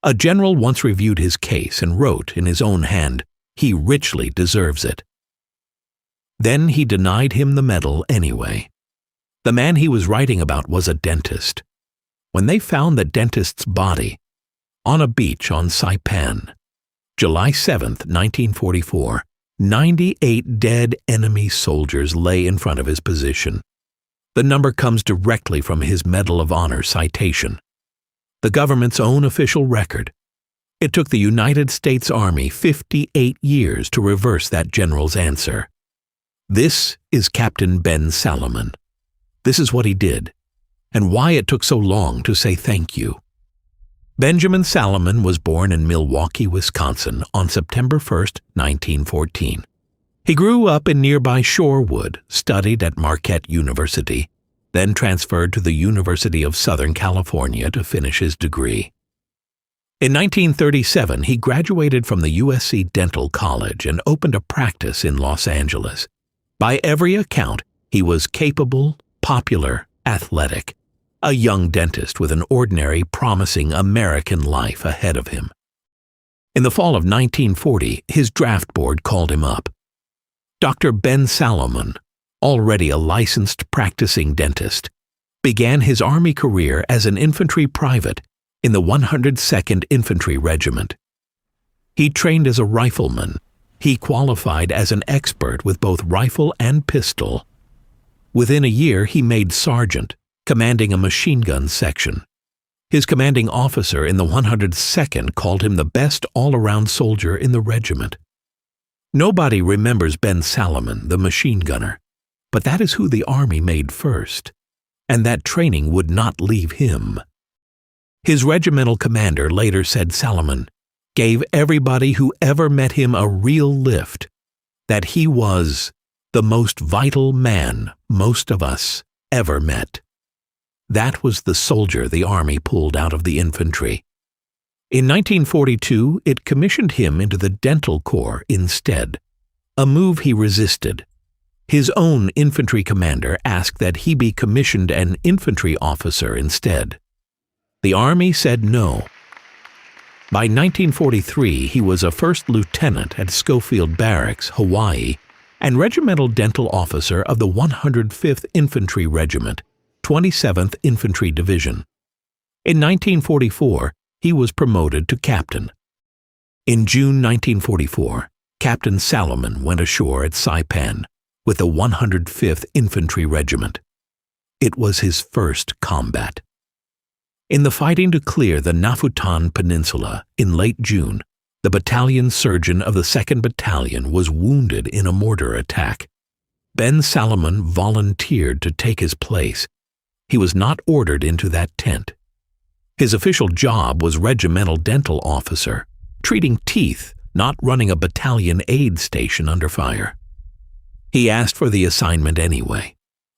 A general once reviewed his case and wrote in his own hand, "He richly deserves it." Then he denied him the medal anyway. The man he was writing about was a dentist. When they found the dentist's body on a beach on Saipan, July 7, 1944, 98 dead enemy soldiers lay in front of his position. The number comes directly from his Medal of Honor citation, the government's own official record. It took the United States Army 58 years to reverse that general's answer. This is Captain Ben Salomon. This is what he did, and why it took so long to say thank you. Benjamin Salomon was born in Milwaukee, Wisconsin on September 1, 1914. He grew up in nearby Shorewood, studied at Marquette University, then transferred to the University of Southern California to finish his degree. In 1937, he graduated from the USC Dental College and opened a practice in Los Angeles. By every account, he was capable, popular, athletic, a young dentist with an ordinary, promising American life ahead of him. In the fall of 1940, his draft board called him up. Dr. Ben Salomon, already a licensed practicing dentist, began his Army career as an infantry private in the 102nd Infantry Regiment. He trained as a rifleman. He qualified as an expert with both rifle and pistol. Within a year, he made sergeant, commanding a machine gun section. His commanding officer in the 102nd called him the best all-around soldier in the regiment. Nobody remembers Ben Salomon, the machine gunner, but that is who the Army made first, and that training would not leave him. His regimental commander later said Salomon gave everybody who ever met him a real lift, that he was the most vital man most of us ever met. That was the soldier the Army pulled out of the infantry. In 1942, it commissioned him into the Dental Corps instead, a move he resisted. His own infantry commander asked that he be commissioned an infantry officer instead. The Army said no. By 1943, he was a first lieutenant at Schofield Barracks, Hawaii, and regimental dental officer of the 105th Infantry Regiment, 27th Infantry Division. In 1944, he was promoted to captain. In June 1944, Captain Salomon went ashore at Saipan with the 105th Infantry Regiment. It was his first combat. In the fighting to clear the Nafutan Peninsula in late June, the battalion surgeon of the 2nd Battalion was wounded in a mortar attack. Ben Salomon volunteered to take his place. He was not ordered into that tent. His official job was regimental dental officer, treating teeth, not running a battalion aid station under fire. He asked for the assignment anyway.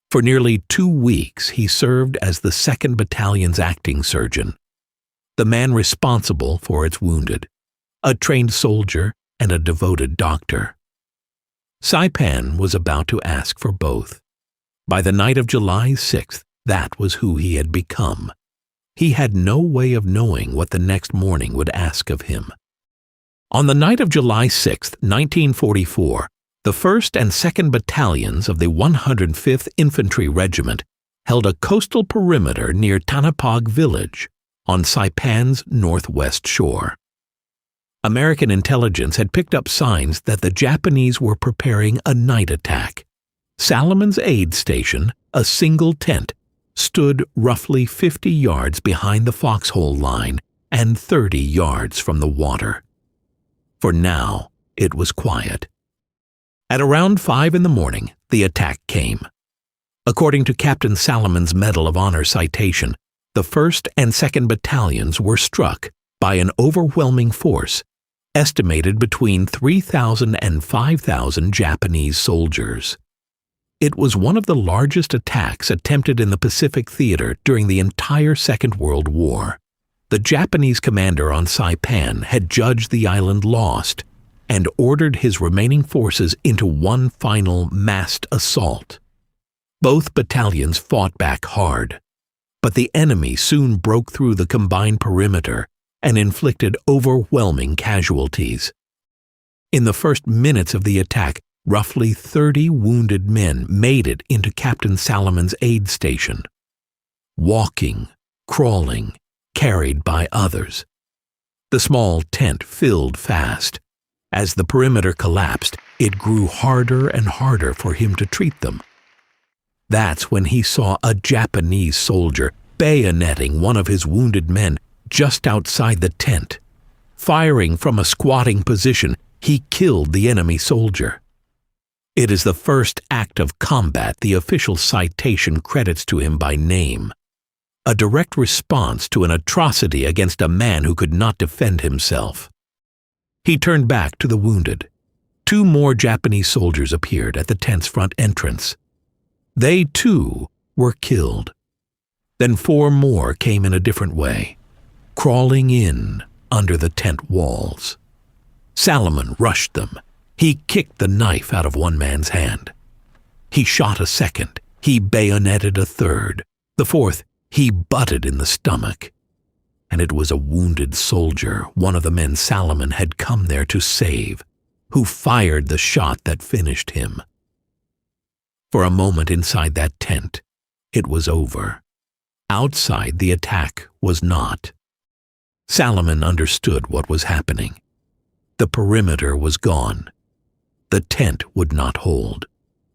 For nearly 2 weeks, he served as the 2nd Battalion's acting surgeon, the man responsible for its wounded, a trained soldier and a devoted doctor. Saipan was about to ask for both. By the night of July 6th, that was who he had become. He had no way of knowing what the next morning would ask of him. On the night of July 6, 1944, the 1st and 2nd Battalions of the 105th Infantry Regiment held a coastal perimeter near Tanapag village on Saipan's northwest shore. American intelligence had picked up signs that the Japanese were preparing a night attack. Salomon's aid station, a single tent, stood roughly 50 yards behind the foxhole line and 30 yards from the water. For now, it was quiet. At around 5 in the morning, the attack came. According to Captain Salomon's Medal of Honor citation, the 1st and 2nd Battalions were struck by an overwhelming force, estimated between 3,000 and 5,000 Japanese soldiers. It was one of the largest attacks attempted in the Pacific Theater during the entire Second World War. The Japanese commander on Saipan had judged the island lost and ordered his remaining forces into one final massed assault. Both battalions fought back hard, but the enemy soon broke through the combined perimeter and inflicted overwhelming casualties. In the first minutes of the attack, roughly 30 wounded men made it into Captain Salomon's aid station. Walking, crawling, carried by others. The small tent filled fast. As the perimeter collapsed, it grew harder and harder for him to treat them. That's when he saw a Japanese soldier bayoneting one of his wounded men just outside the tent. Firing from a squatting position, he killed the enemy soldier. It is the first act of combat the official citation credits to him by name. A direct response to an atrocity against a man who could not defend himself. He turned back to the wounded. 2 more Japanese soldiers appeared at the tent's front entrance. They, too, were killed. Then 4 more came in a different way, crawling in under the tent walls. Salomon rushed them. He kicked the knife out of one man's hand. He shot a second. He bayoneted a third. The fourth, he butted in the stomach. And it was a wounded soldier, one of the men Salomon had come there to save, who fired the shot that finished him. For a moment inside that tent, it was over. Outside, the attack was not. Salomon understood what was happening. The perimeter was gone. The tent would not hold.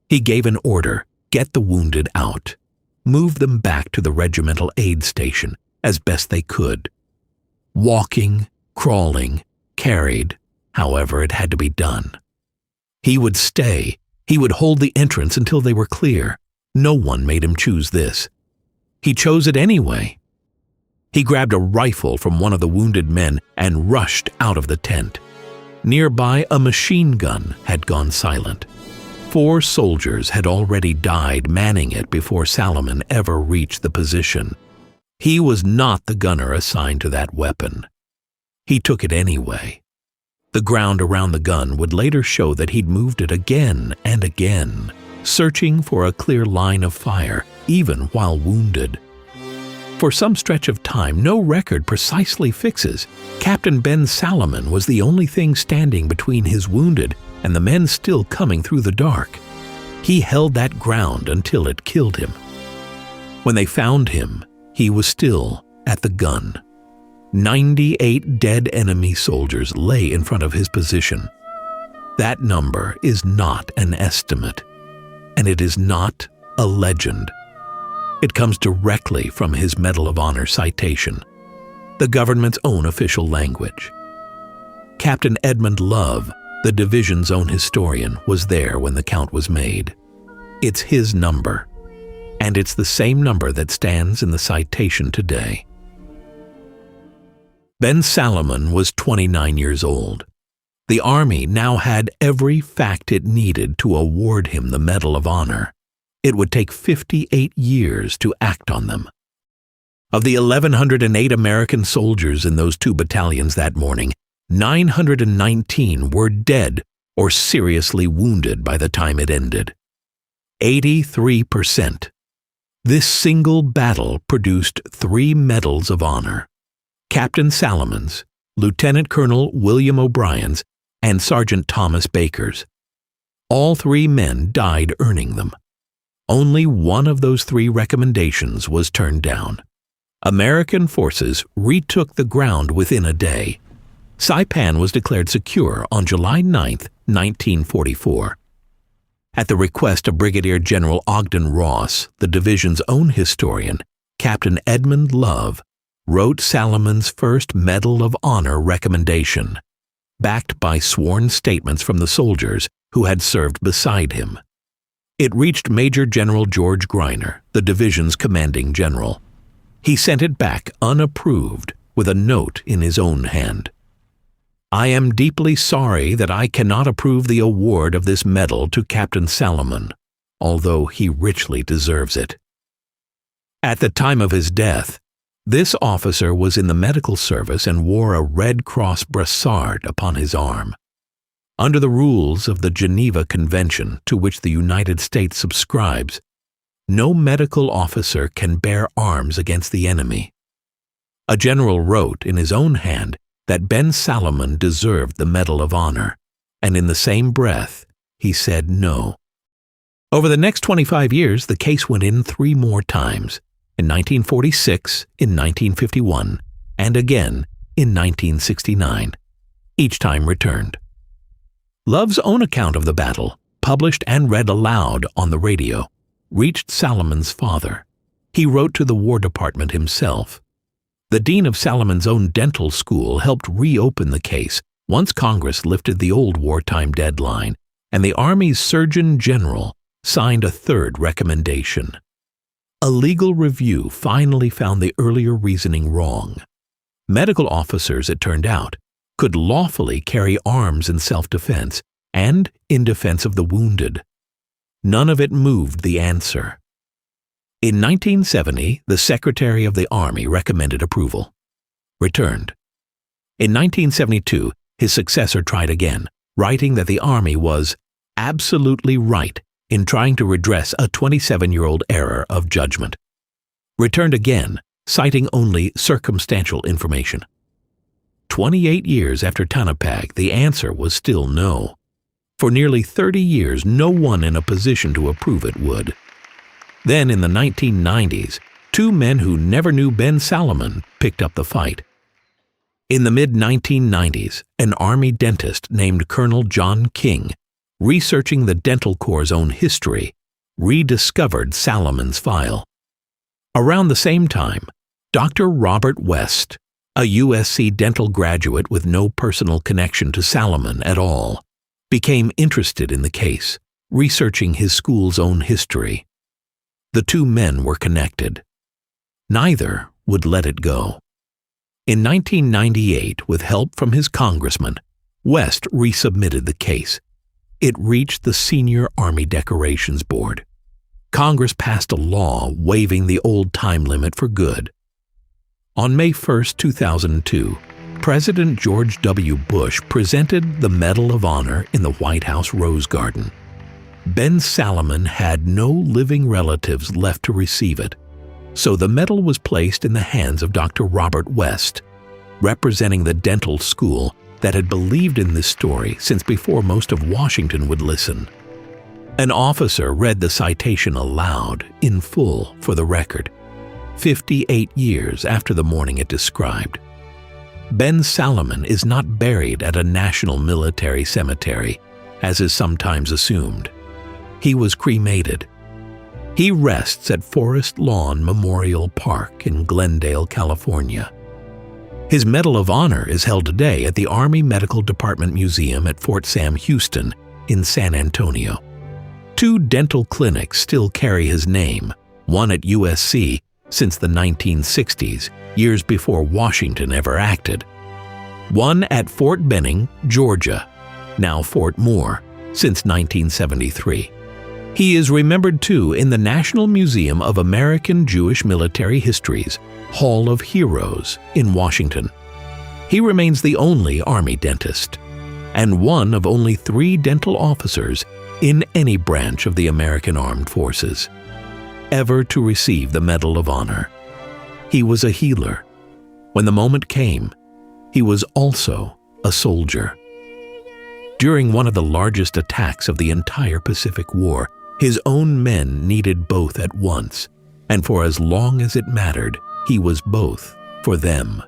He gave an order, get the wounded out. Move them back to the regimental aid station as best they could. Walking, crawling, carried, however it had to be done. He would stay. He would hold the entrance until they were clear. No one made him choose this. He chose it anyway. He grabbed a rifle from one of the wounded men and rushed out of the tent. Nearby, a machine gun had gone silent. 4 soldiers had already died manning it before Salomon ever reached the position. He was not the gunner assigned to that weapon. He took it anyway. The ground around the gun would later show that he'd moved it again and again, searching for a clear line of fire, even while wounded. For some stretch of time, no record precisely fixes. Captain Ben Salomon was the only thing standing between his wounded and the men still coming through the dark. He held that ground until it killed him. When they found him, he was still at the gun. 98 dead enemy soldiers lay in front of his position. That number is not an estimate, and it is not a legend. It comes directly from his Medal of Honor citation, the government's own official language. Captain Edmund Love, the division's own historian, was there when the count was made. It's his number, and it's the same number that stands in the citation today. Ben Salomon was 29 years old. The Army now had every fact it needed to award him the Medal of Honor. It would take 58 years to act on them. Of the 1,108 American soldiers in those 2 battalions that morning, 919 were dead or seriously wounded by the time it ended. 83%. This single battle produced 3 Medals of Honor: Captain Salomon's, Lieutenant Colonel William O'Brien's, and Sergeant Thomas Baker's. All 3 men died earning them. Only one of those 3 recommendations was turned down. American forces retook the ground within a day. Saipan was declared secure on July 9, 1944. At the request of Brigadier General Ogden Ross, the division's own historian, Captain Edmund Love wrote Salomon's first Medal of Honor recommendation, backed by sworn statements from the soldiers who had served beside him. It reached Major General George Greiner, the division's commanding general. He sent it back unapproved with a note in his own hand. I am deeply sorry that I cannot approve the award of this medal to Captain Salomon, although he richly deserves it. At the time of his death, this officer was in the medical service and wore a Red Cross brassard upon his arm. Under the rules of the Geneva Convention, to which the United States subscribes, no medical officer can bear arms against the enemy. A general wrote in his own hand that Ben Salomon deserved the Medal of Honor, and in the same breath, he said no. Over the next 25 years, the case went in 3 more times, in 1946, in 1951, and again in 1969. Each time returned. Love's own account of the battle, published and read aloud on the radio, reached Salomon's father. He wrote to the War Department himself. The dean of Salomon's own dental school helped reopen the case once Congress lifted the old wartime deadline, and the Army's Surgeon General signed a 3rd recommendation. A legal review finally found the earlier reasoning wrong. Medical officers, it turned out, could lawfully carry arms in self-defense and in defense of the wounded. None of it moved the answer. In 1970, the Secretary of the Army recommended approval. Returned. In 1972, his successor tried again, writing that the Army was absolutely right in trying to redress a 27-year-old error of judgment. Returned again, citing only circumstantial information. 28 years after Tanapag, the answer was still no. For nearly 30 years, no one in a position to approve it would. Then in the 1990s, 2 men who never knew Ben Salomon picked up the fight. In the mid-1990s, an Army dentist named Colonel John King, researching the Dental Corps' own history, rediscovered Salomon's file. Around the same time, Dr. Robert West, a USC dental graduate with no personal connection to Salomon at all, became interested in the case, researching his school's own history. The 2 men were connected. Neither would let it go. In 1998, with help from his congressman, West resubmitted the case. It reached the Senior Army Decorations Board. Congress passed a law waiving the old time limit for good. On May 1, 2002, President George W. Bush presented the Medal of Honor in the White House Rose Garden. Ben Salomon had no living relatives left to receive it, so the medal was placed in the hands of Dr. Robert West, representing the dental school that had believed in this story since before most of Washington would listen. An officer read the citation aloud, in full, for the record, 58 years after the morning it described. Ben Salomon is not buried at a national military cemetery, as is sometimes assumed. He was cremated. He rests at Forest Lawn Memorial Park in Glendale, California. His Medal of Honor is held today at the Army Medical Department Museum at Fort Sam Houston in San Antonio. 2 dental clinics still carry his name, one at USC since the 1960s, years before Washington ever acted. One at Fort Benning, Georgia, now Fort Moore, since 1973. He is remembered too in the National Museum of American Jewish Military History's Hall of Heroes in Washington. He remains the only Army dentist, and one of only 3 dental officers in any branch of the American Armed Forces ever to receive the Medal of Honor. He was a healer. When the moment came, he was also a soldier. During one of the largest attacks of the entire Pacific War, his own men needed both at once, and for as long as it mattered, he was both for them.